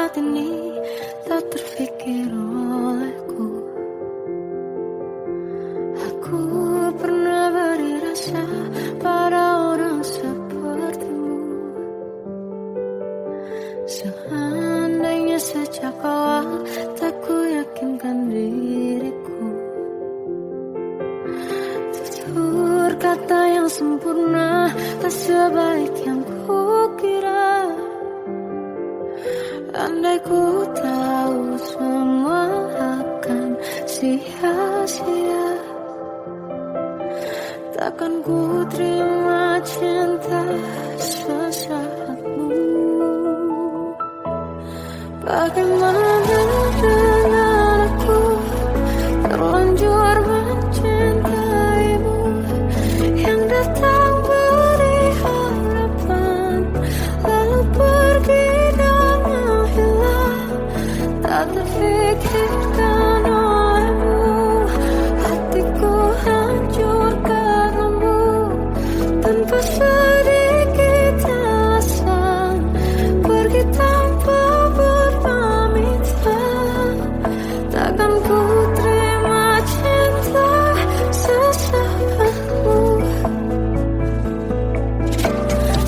saat ini tak terfikir olehku. Aku pernah beri rasa pada orang sepertimu. Seandainya sejak awal tak ku yakinkan diriku. Tutur kata yang sempurna tak sebaik yang kukira. Andai ku tahu semua akan sia-sia, takkan ku terima cinta sesaatmu. Bagaimana dengan aku terlanjur mencintaimu, yang datang beri harapan lalu pergi dan menghilang, tak terfikirkan olehmu. Hatiku hancur karenamu, tanpa sedikit alasan, pergi tanpa berpamitan. Takkan ku terima cinta sesaatmu.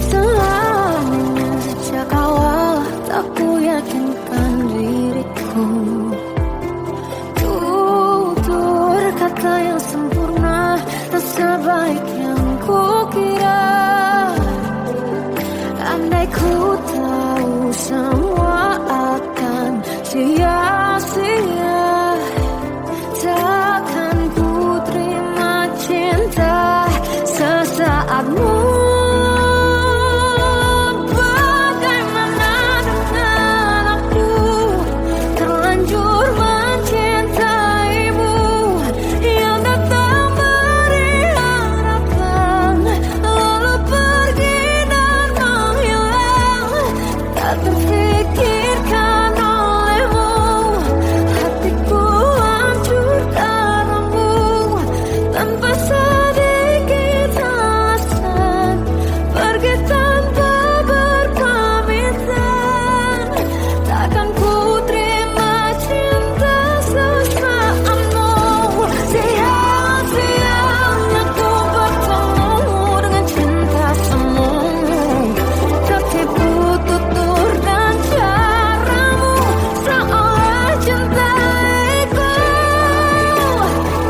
Selamanya sejak awal tak ku yakinkan diriku. Tutur kata yang sempurna tak sebaik yang kukira. Andai ku tahu semua akan sia-sia, takkan ku terima cinta sesaatmu. Bagaimana dengan aku terlanjur mencintaimu, yang datang beri harapan lalu pergi dan menghilang, tak terfikirkan olehmu. Hatiku hancur karenamu, tanpa sedikit alasan, pergi tanpa berpamitan. Takkan ku terima cinta sesaatmu. Siang-siang aku bertemu dengan cinta semu, tertipu tutur dan caramu, seolah cintaiku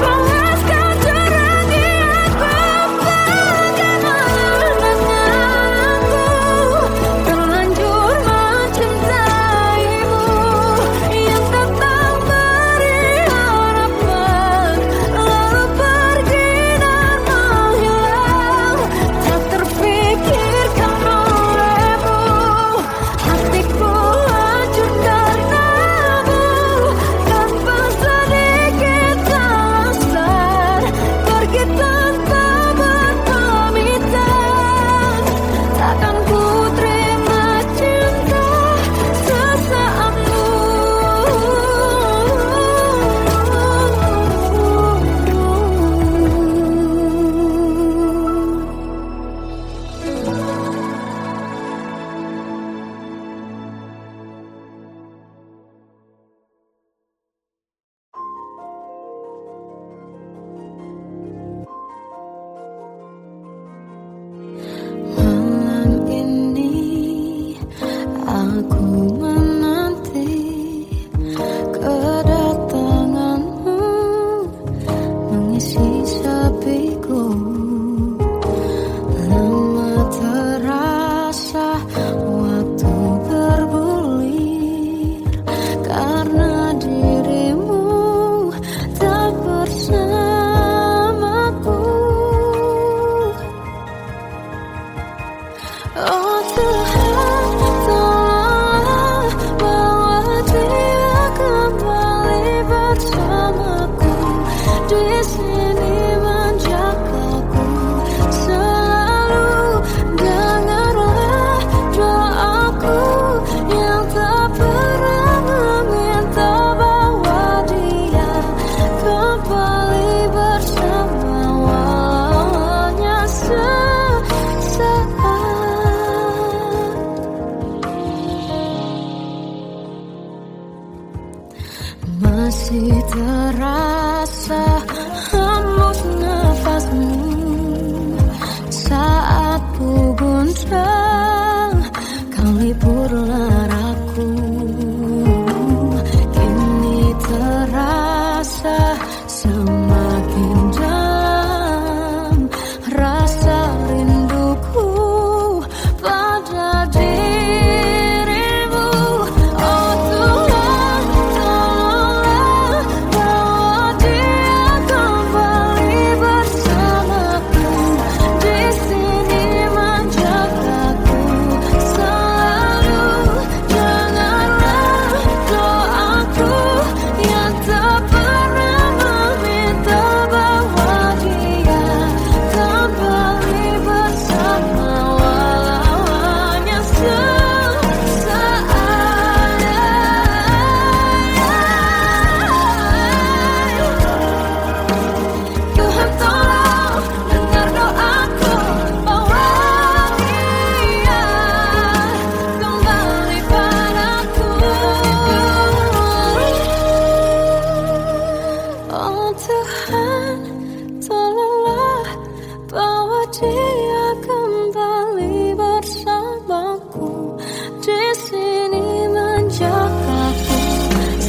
panaskan jerangi aku. Bagaimana dengan aku terlanjur mencintaimu, yang datang beri harapan lalu pergi dan menghilang, tak terfikirkan olehmu. Hatiku hancur karenamu, tanpa sedikit alasan, pergi tanpa berpamitan. Takkan ku terima cinta sesaatmu. Malam ini aku menanti kedatanganmu, mengisi sepiku. Lama terasa waktu bergulir, karena dirimu tak bersamaku. Oh Tuhan, tolonglah Masih terasa hembus nafasmu saat ku gundah kau libur laraku. Kini terasa semakin dalam rasa rinduku pada dirimu. Oh Tuhan, tolonglah bawa dia kembali bersamaku. Di sini menjagaku selalu. Janganlah doaku yang tak pernah meminta bahwa dia kembali bersama, walau hanya sesaat. Tuhan tolong dengar doaku bahwa dia kembali padaku. Oh Tuhan, tolonglah bawa dia kembali bersamaku. Di sini menjagaku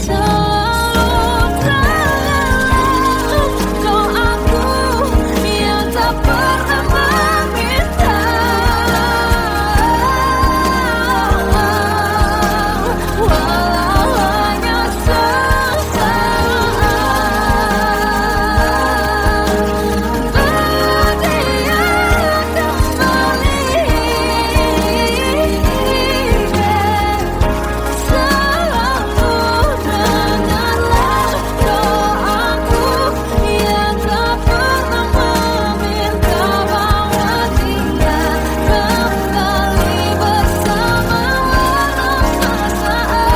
selalu. Doaku yang tak pernah meminta, walau hanya sesaat. Bawa dia kembali. Selalu dengarlah doaku yang tak pernah meminta bahwa dia kembali bersama, walau sesaat.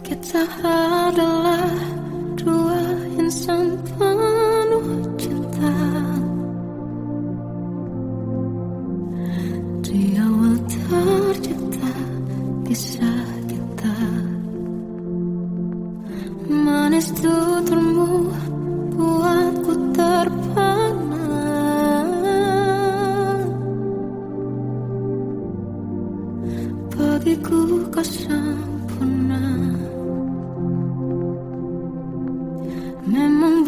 Kita adalah dua insan penuh cinta. Di awal tercipta kisah kita. Manis tuturmu buatku terpana. Bagiku kau sempurna. Memang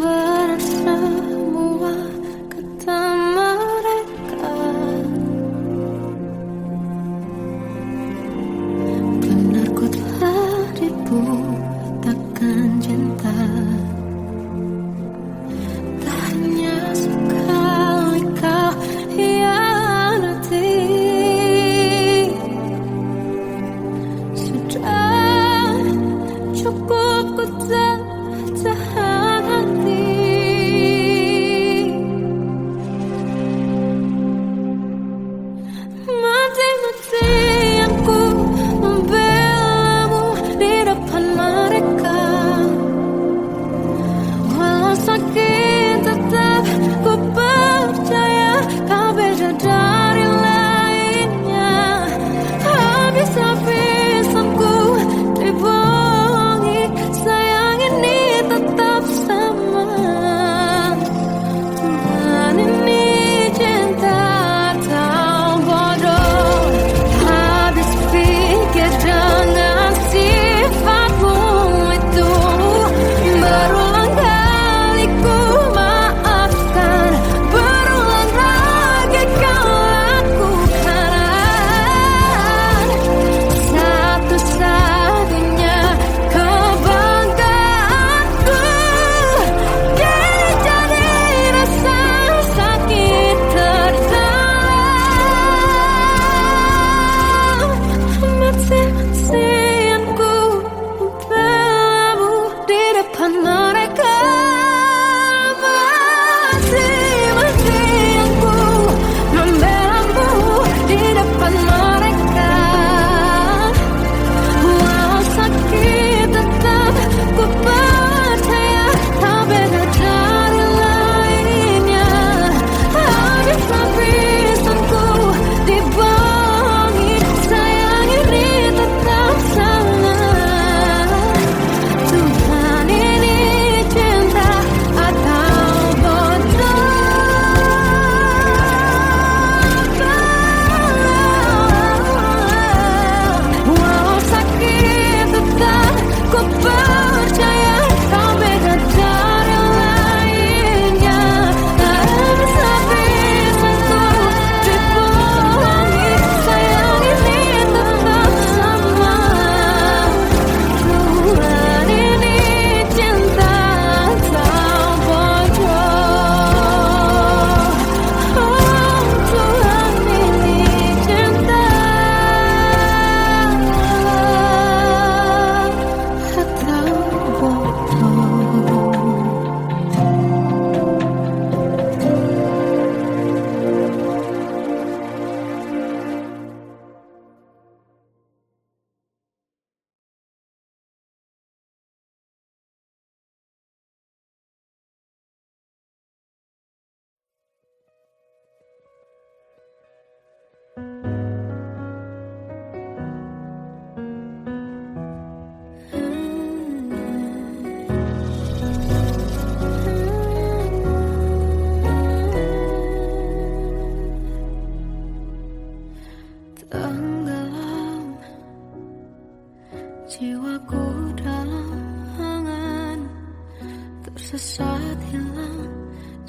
cepat hilang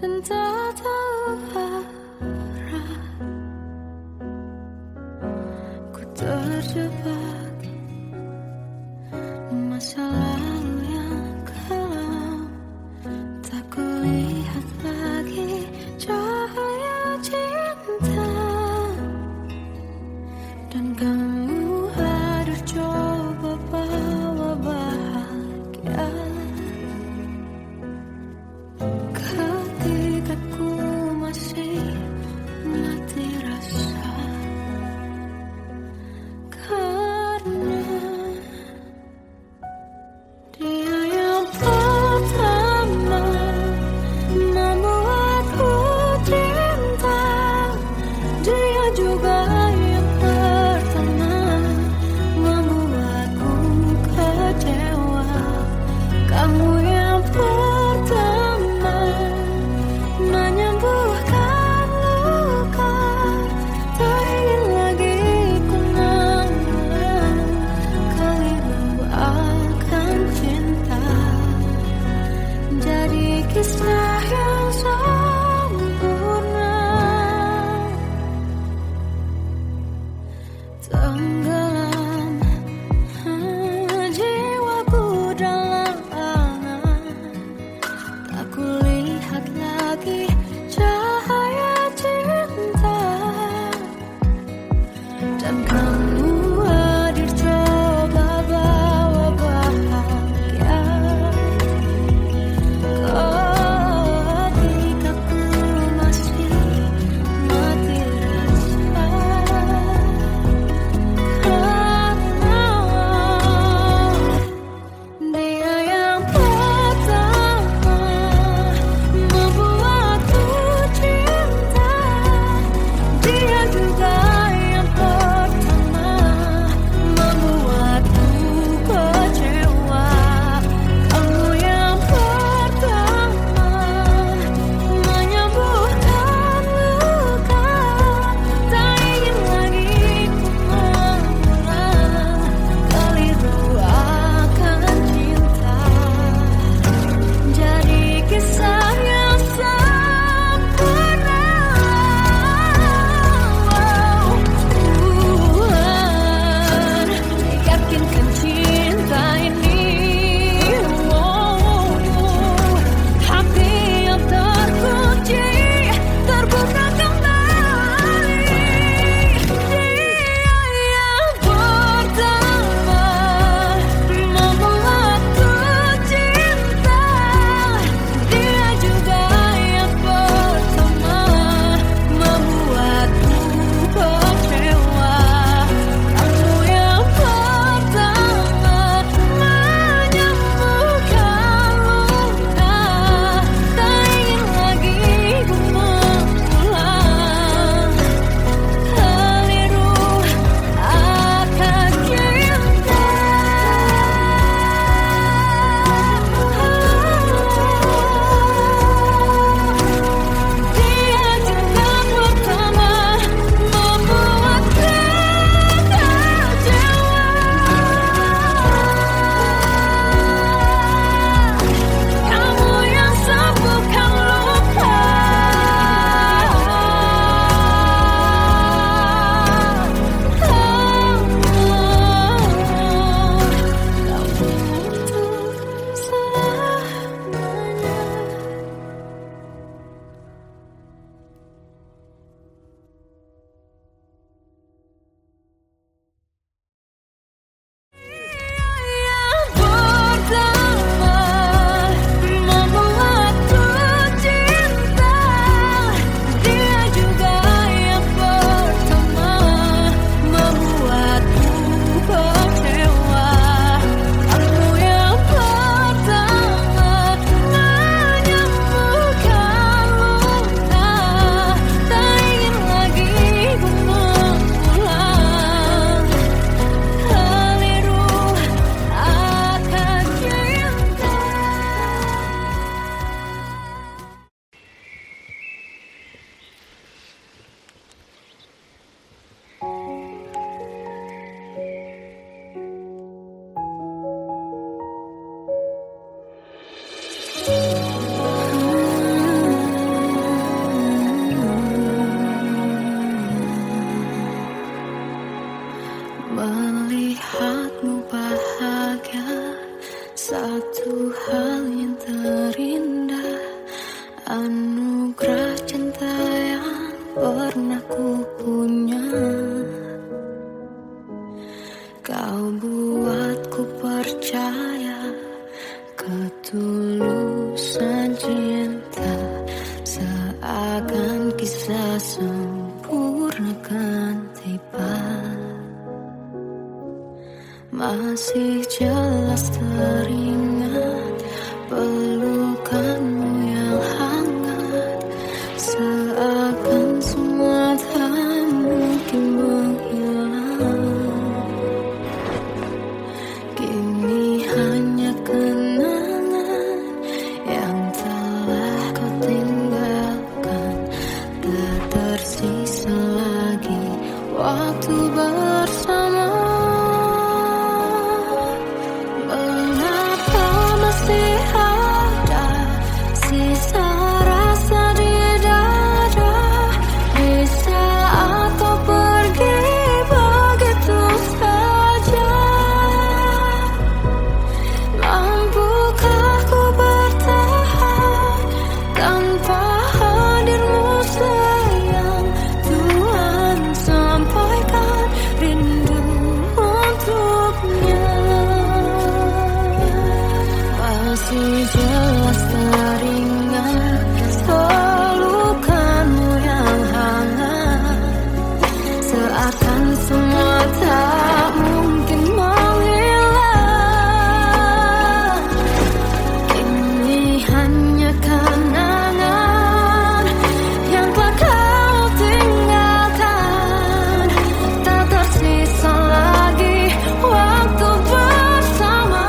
dan tak tahu arah. Ku terjebak masa lalu yang kelam, tak kulihat lagi cahaya cinta. Dan kamu hadir coba bawa bahagia ketika ku masih mati rasa. Karena dia yang pertama membuatku cinta, dia juga yang pertama membuatku kecewa. Kamu yang pertama menyembuhkan luka, tak ingin lagi kenangan keliru akan cinta. Jadi kisah yang sempurna, tenggelam jiwaku dalam angan, tak kulihat lagi cahaya cinta. Dan kamu hadir coba bawa bahagia ketika ku masih mati rasa. Karena dia yang pertama membuatku anugerah cinta yang pernah ku punya. Kau buatku percaya ketulusan cinta, seakan kisah sempurna kan tiba. Masih jelas teringat pelukanmu yang hangat, seakan semua tak mungkin menghilang. Kini hanya kenangan yang telah kau tinggalkan, tak tersisa lagi waktu bersama. Masih jelas teringat pelukanmu yang hangat, seakan semua tak mungkin menghilang. Ini hanya kenangan yang telah kau tinggalkan, tak tersisa lagi waktu bersama.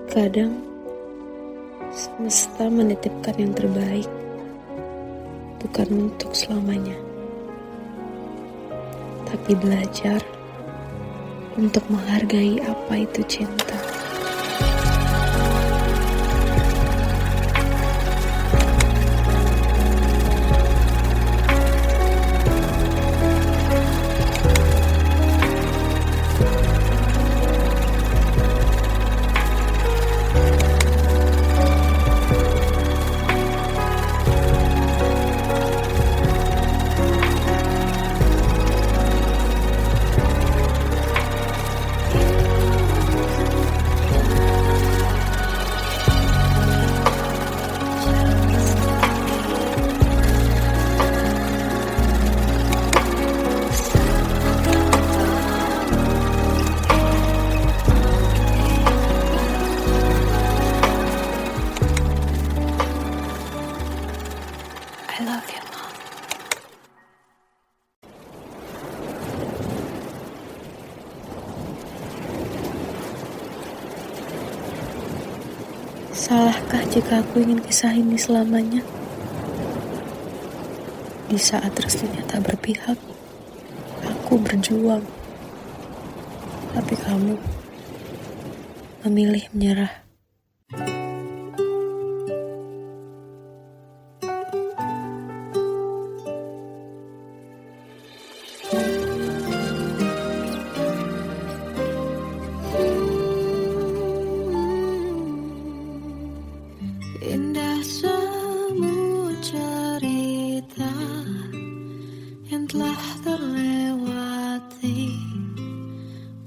Kadang semesta menitipkan yang terbaik, bukan untuk selamanya, tapi belajar untuk menghargai apa itu cinta. Salahkah jika aku ingin kisah ini selamanya? Di saat restunya tak berpihak, aku berjuang. Tapi kamu memilih menyerah. Indah semua cerita yang telah terlewati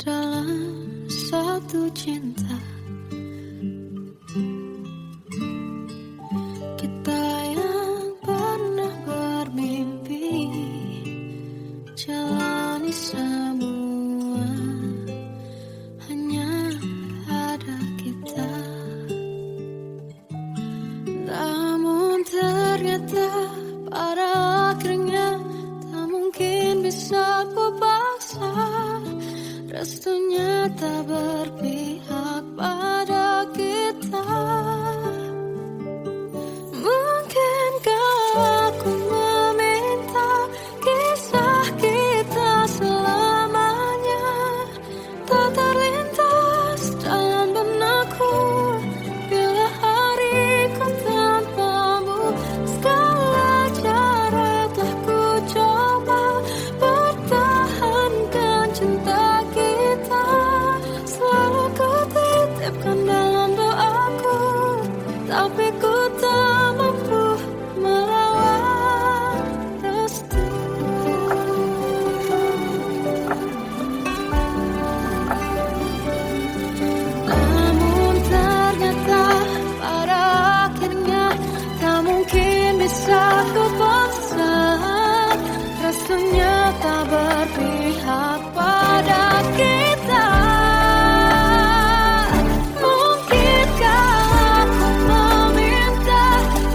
dalam satu cinta. Kita yang pernah bermimpi jalani semua, hanya ada kita. Namun ternyata pada akhirnya tak mungkin bisa ku paksa. Restunya tak berpihak pada kita. Mungkinkah aku meminta kisah kita selamanya tak terlintas dalam benakku bila hariku tanpamu. Segala cara telah ku coba pertahankan cinta kita. Selalu ku titipkan dalam doaku, tapi ku tak mampu melawan restu. Namun ternyata pada akhirnya tak mungkin bisa ku paksa. Restunya tak berpihak pada kita. Mungkinkah aku meminta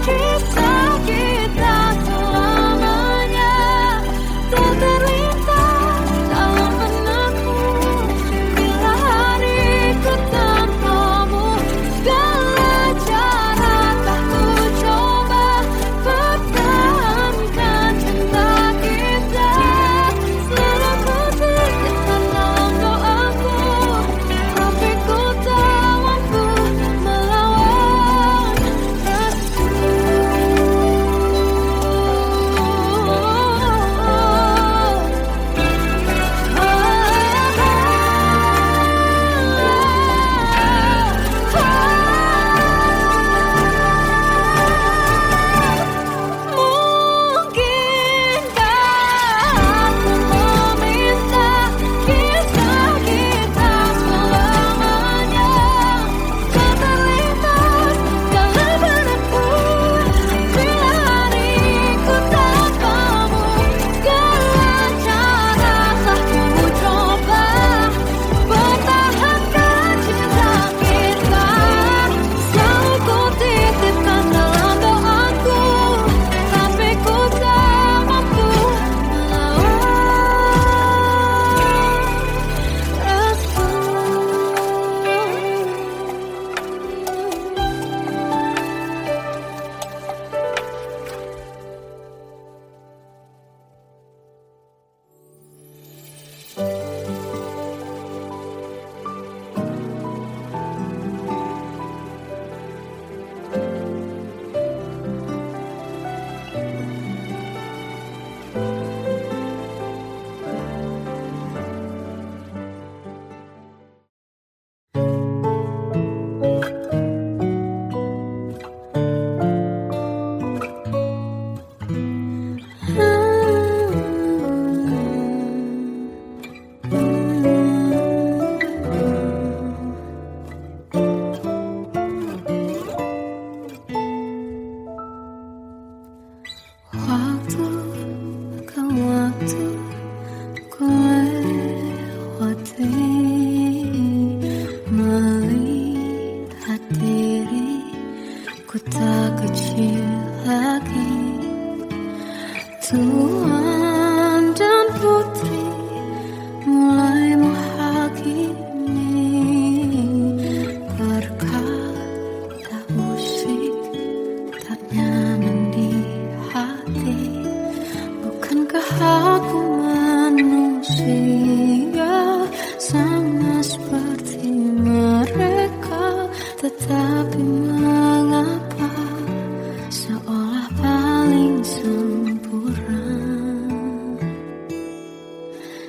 kisah kita selamanya tak terlintas dalam benakku bila hariku tanpamu. Segala cara tak ku coba pertahankan cinta kita. Selalu ku titipkan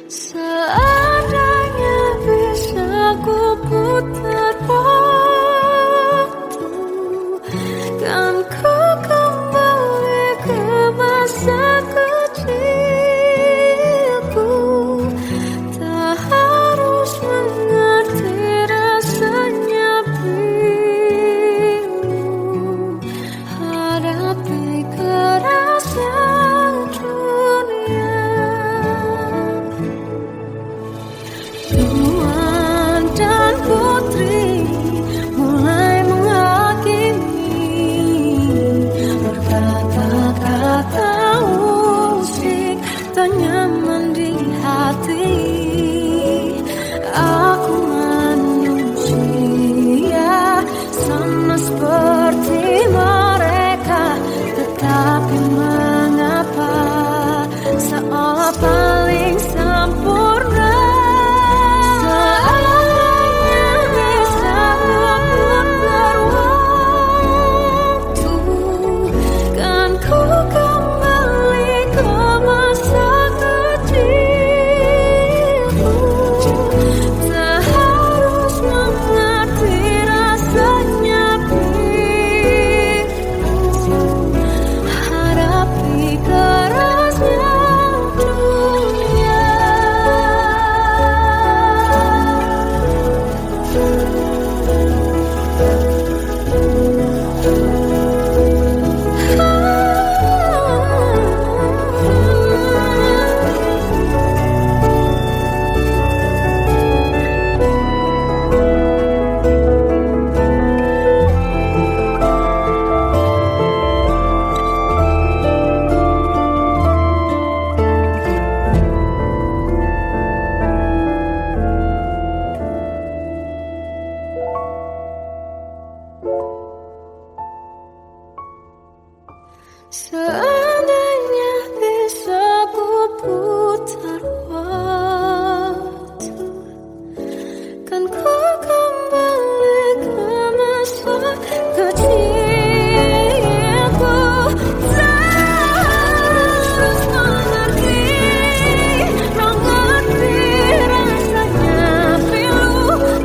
Seandainya bisa ku putar waktu, kan ku kembali ke masa kecilku. Tak harus mengerti rasanya pilu, hadapi kerasnya dunia. Tuan dan putri mulai menghakimi, berkata-kata usik tak nyaman di hati. Aku manusia sama seperti mereka, tetapi mengapa seolah paling sempurna. Seandainya bisa putar waktu, kan ku kembali ke masa kecilku. Tak harus mengerti rasanya pilu, hadapi kerasnya dunia. Seandainya bisa ku putar waktu, kan ku kembali ke masa kecilku. Tak harus mengerti rasanya pilu,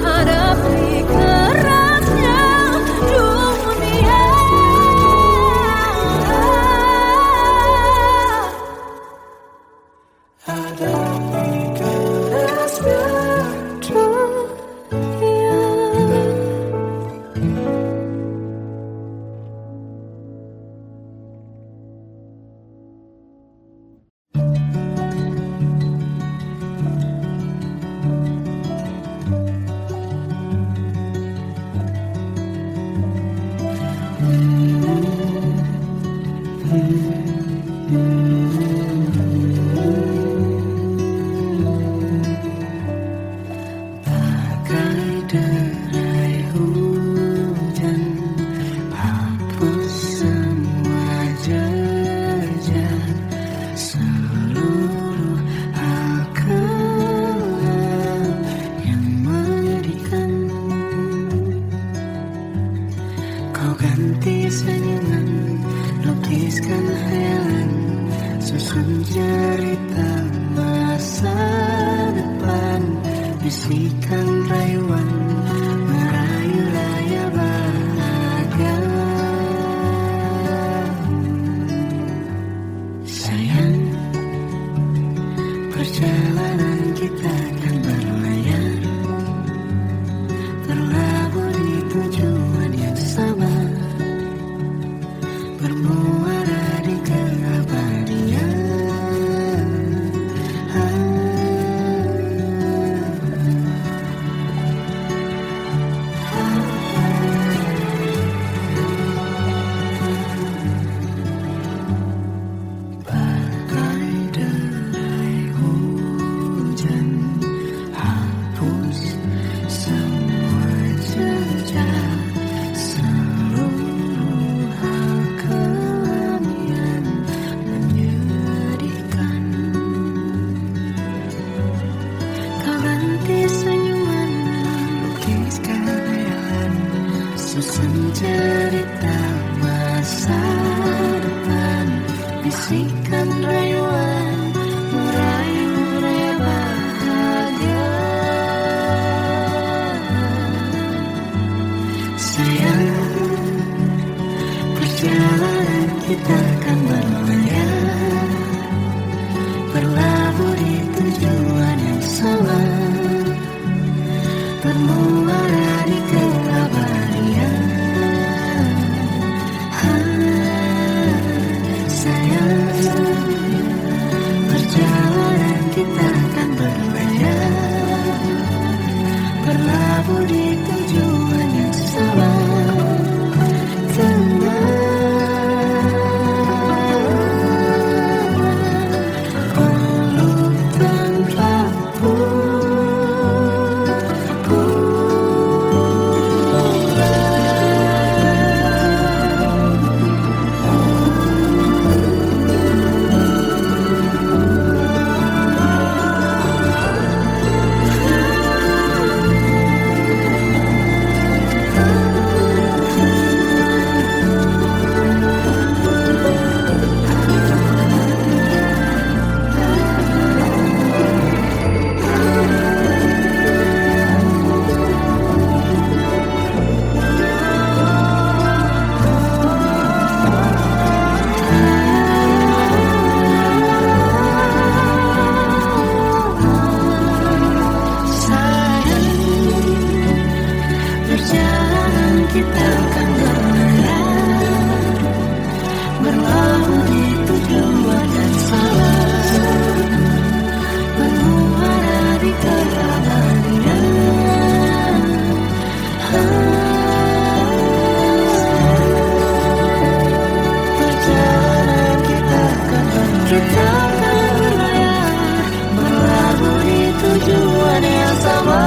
hadapi kerasnya dunia. Hadapi kerasnya dunia. Bagai derai hujan, hapus semua jejak, seluruh hal kelam yang menyedihkan. Kau ganti senyuman, lukiskan hayalan, susun cerita masa depan. Bisikan rayuan, merayu raya bahagia. Sayang, perjalanan kita akan berlayar, terlabur di tujuan yang sama, bermuara di keabadian. Susun cerita masa depan, bisikan rayuan, merayu raya di tujuan yang sama. Kita akan berlayar, berlabuh di tujuan yang sama, menuara di keabadian. Perjalanan kita akan berlayar, berlabuh di tujuan yang sama.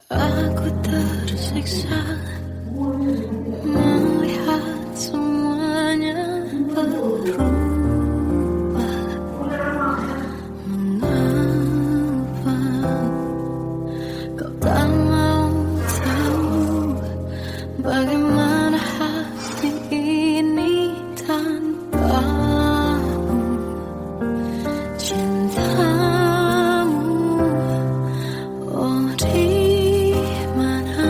Aku tersiksa melihat semuanya berubah. Mengapa kau tak mau tahu bagaimana hati ini tanpamu? Cintamu, oh di mana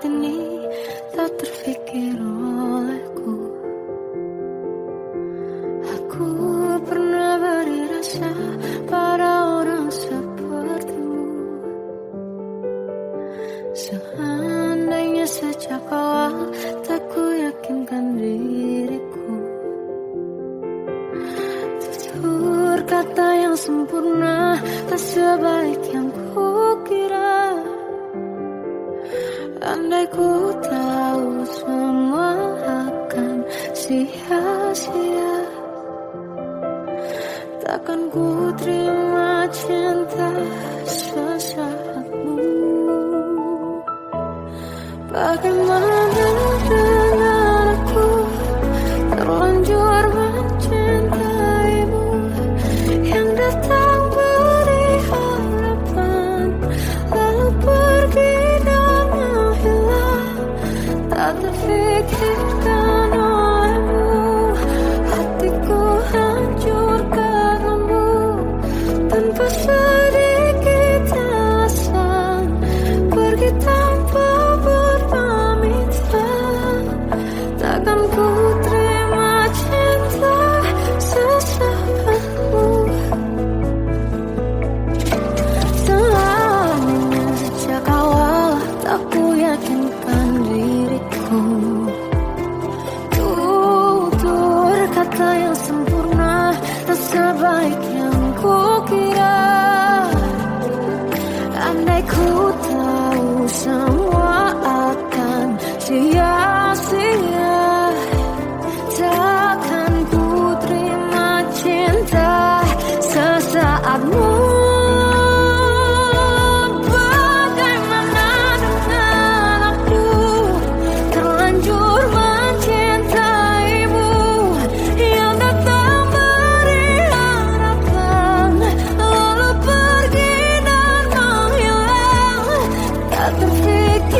saat ini tak terfikir olehku. Aku pernah beri rasa pada orang sepertimu. Seandainya sejak awal tak ku yakinkan diriku, tutur kata yang sempurna tak sebaik yang ku kira. Andai ku tahu semua akan sia-sia, takkan ku terima cinta sesaatmu. Bagaimana dengan aku terlanjur mencintaimu, yang datang beri harapan lalu pergi dan menghilang, tak terfikirkan olehmu. Hatiku hancur karenamu tanpa sedikit alasan, pergi tanpa berpamitan. Takkan ku terima cinta sesaatmu. Seandainya sejak awal tak ku yakinkan diriku, tutur kata yang sempurna tak sebaik yang ku kira. Andai ku tahu semua akan sia-sia, takkan ku terima cinta sesaatmu. Bagaimana dengan aku terlanjur mencintaimu, yang datang beri harapan lalu pergi dan menghilang, tak terfikir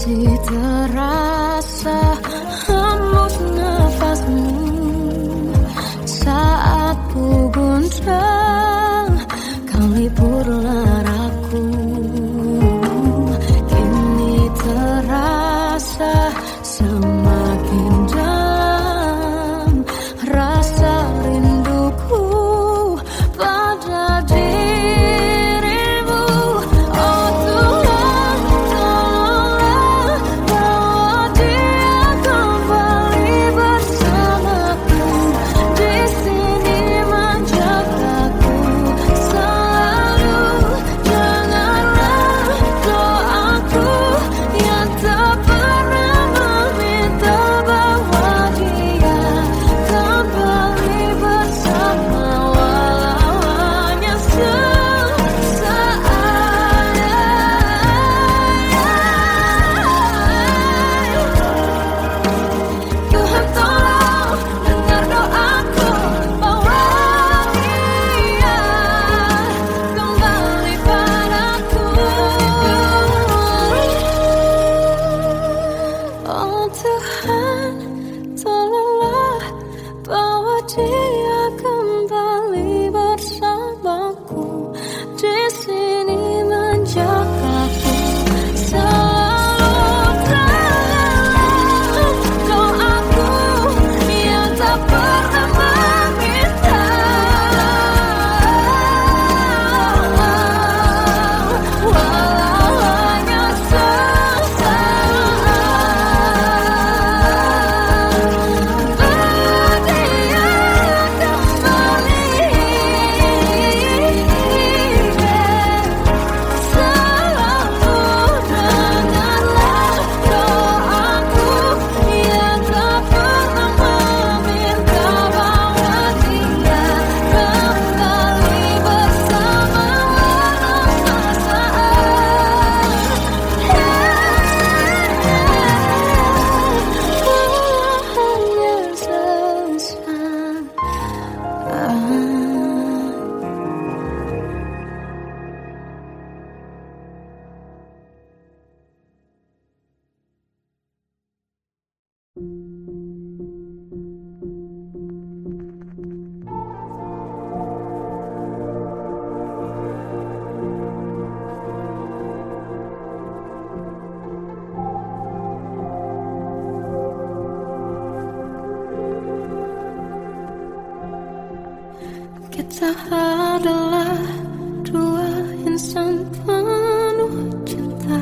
masih terasa hembus nafasmu saat ku guncang, kau liburlah aku. Kini terasa semakin dalam rasa rinduku pada dirimu. Oh Tuhan, tolonglah bawa dia kembali bersamaku. Di sini menjagaku selalu. Janganlah doaku yang tak pernah meminta bawa dia kembali bersama, walau hanya sesaat. Tuhan tolong dengar doaku, bawa dia kembali padaku. Oh Tuhan, tolonglah bawa dia kembali bersamaku. Di sini menjagaku selalu. Janganlah doaku yang tak pernah meminta, walau hanya sesaat. Bawa dia kembali selalu. Dengarlah doaku yang tak pernah meminta, bawa dia kembali bersama, walau sesaat. Kita adalah dua insan penuh cinta.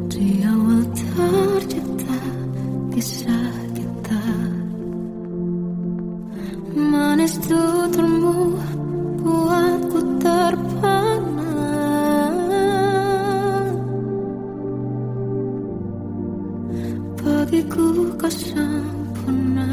Di awal tercipta kisah kita, manis tuturmu buatku terpana. Bagiku kau sempurna.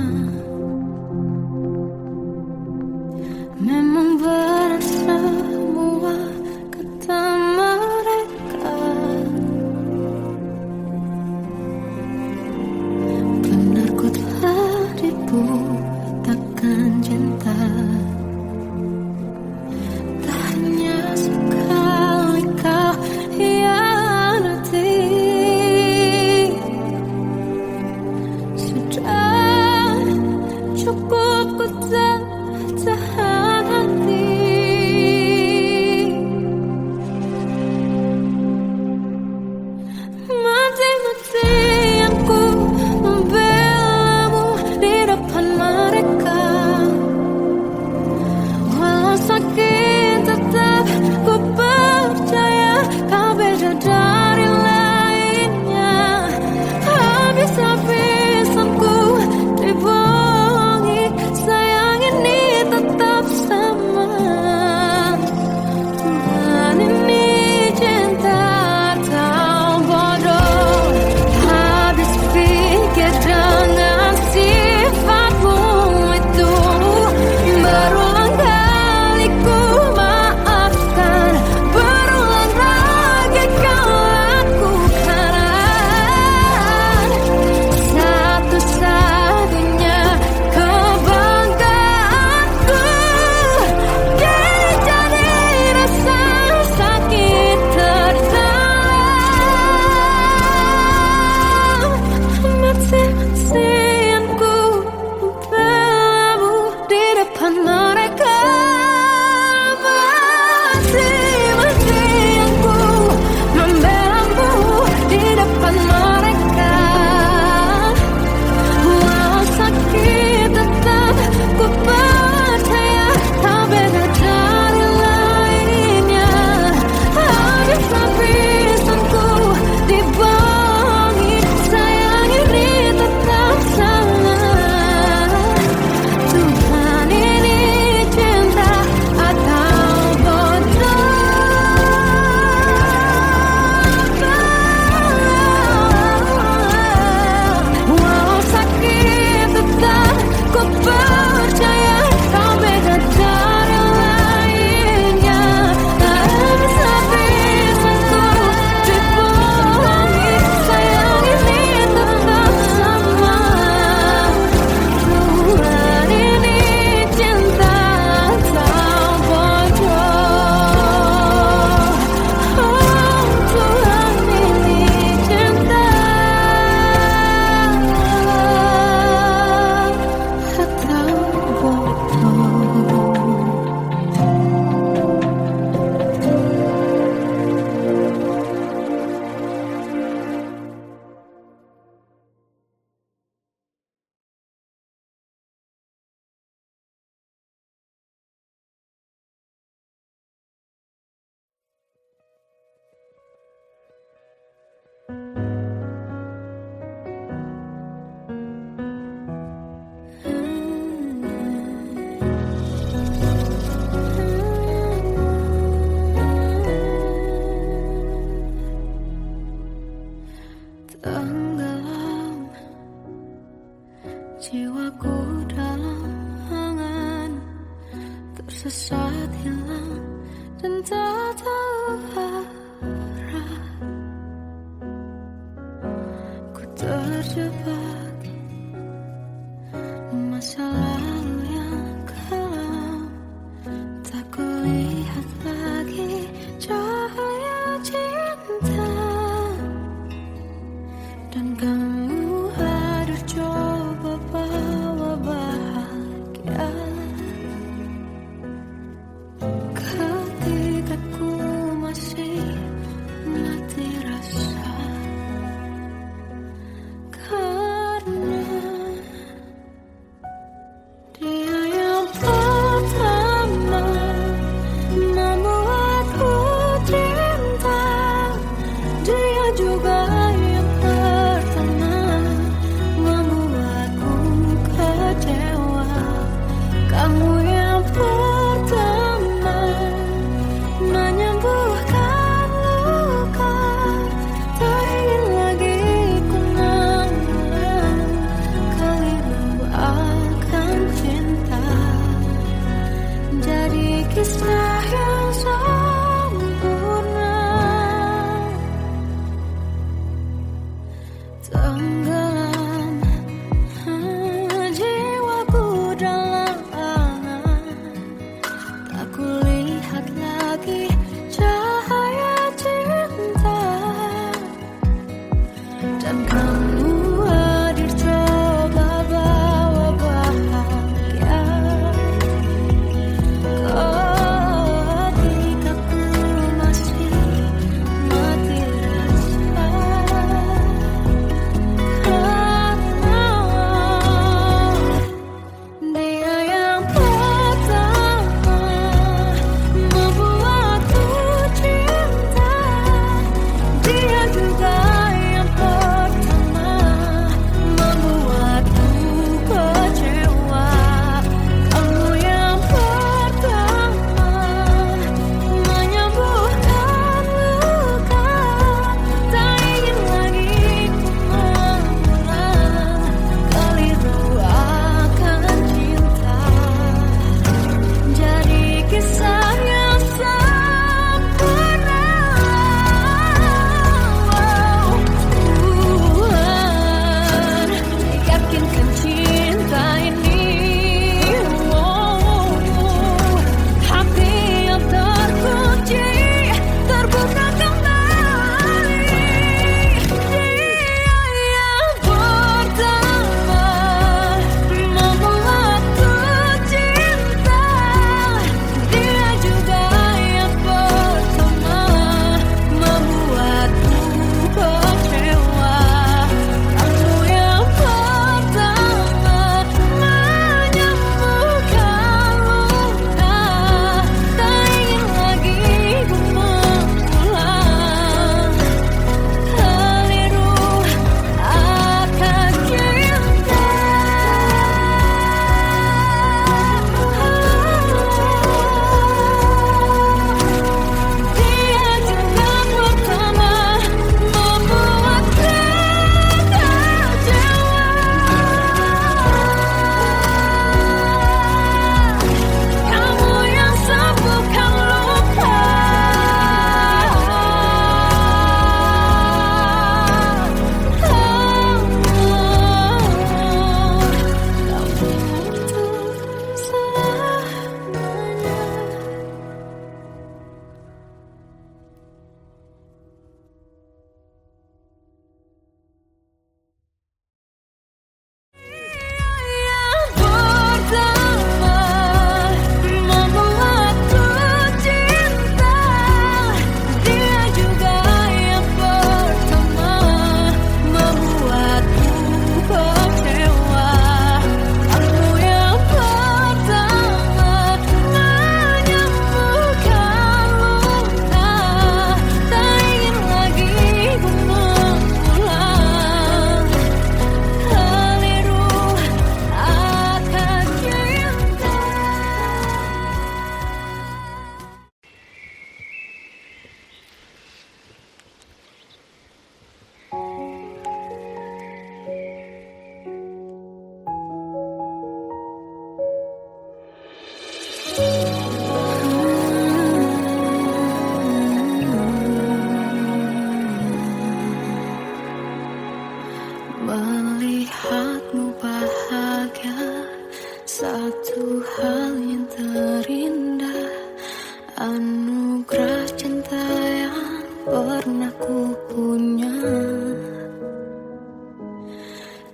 anugerah cinta yang pernah ku punya.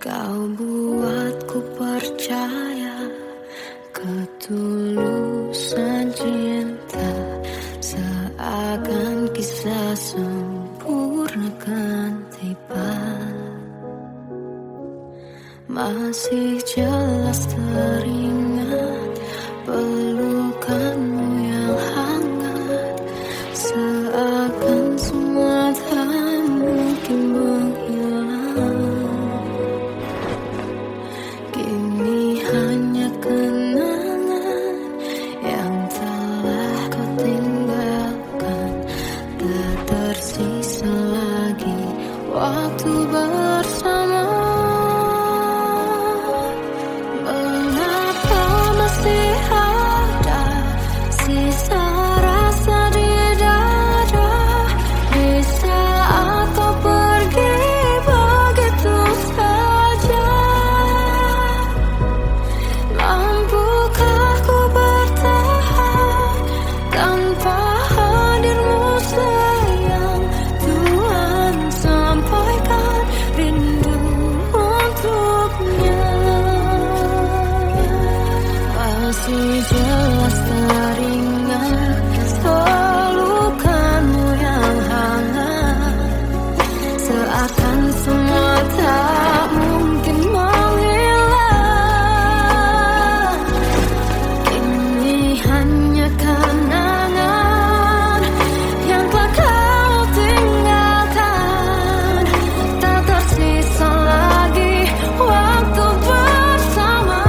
Kau buatku percaya ketulusan cinta, seakan kisah sempurna kan tiba. Masih jelas teringat pelukanmu yang hangat, seakan semua tak mungkin menghilang. Kini hanya kenangan yang telah kau tinggalkan, tak tersisa lagi waktu bersama. Mengapa masih ada sisa rasa di dada, di saat kau pergi begitu saja? Mampukah ku bertahan tanpa hadirmu sayang? Tuhan, sampaikan rindu untuknya. Masih jelas teringat pelukanmu yang hangat, seakan semua tak mungkin menghilang. Ini hanya kenangan yang telah kau tinggalkan, tak tersisa lagi waktu bersama.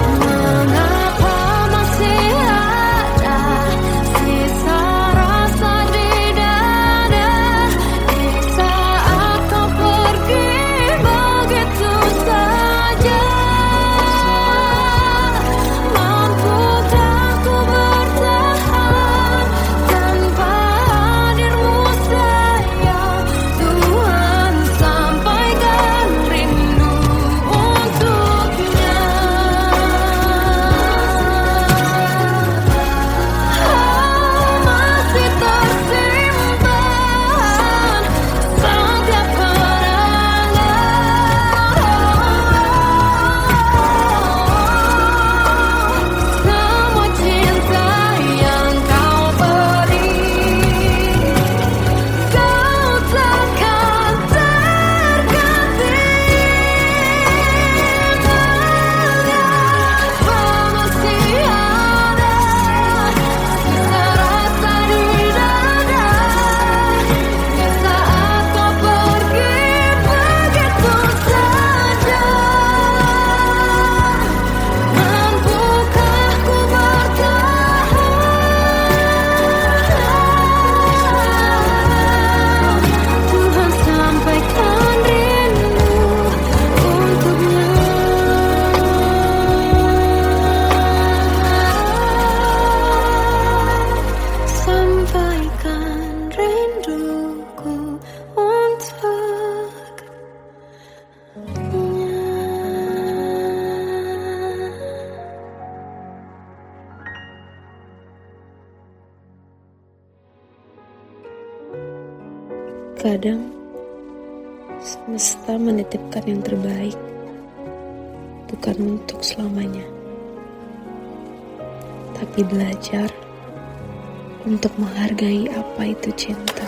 Mengapa masih ada sisa rasa di dada, di saat kau pergi begitu saja? Mampukah ku bertahan tanpa hadirmu sayang? Tuhan, sampaikan rindu untuknya. Masih tersimpan setiap semua cinta yang kau beri. Kau takkan terganti. Mengapa masih ada sisa rasa di dada, di saat kau pergi begitu saja? Mampukah ku bertahan? Tuhan, sampaikan rindu untuknya. Sampaikan rinduku untuknya. Kadang semesta menitipkan yang terbaik, bukan untuk selamanya, tapi belajar untuk menghargai apa itu cinta.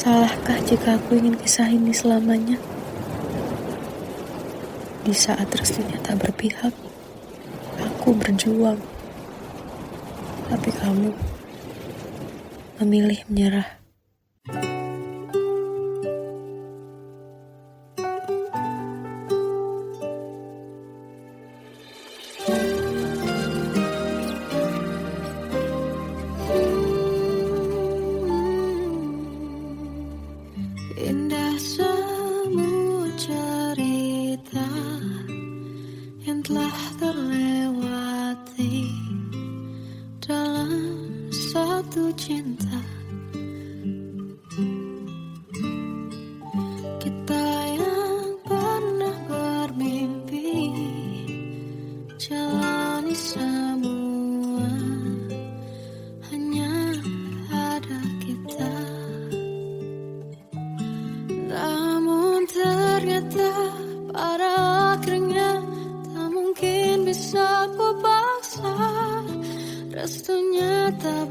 Salahkah jika aku ingin kisah ini selamanya? Di saat restunya tak berpihak, aku berjuang. Tapi kamu memilih menyerah. Indah semua cerita yang telah terlewati dalam satu cinta. Kita yang pernah bermimpi jalani semua, hanya ada kita. Namun ternyata pada akhirnya tak mungkin bisa ku paksa restunya tak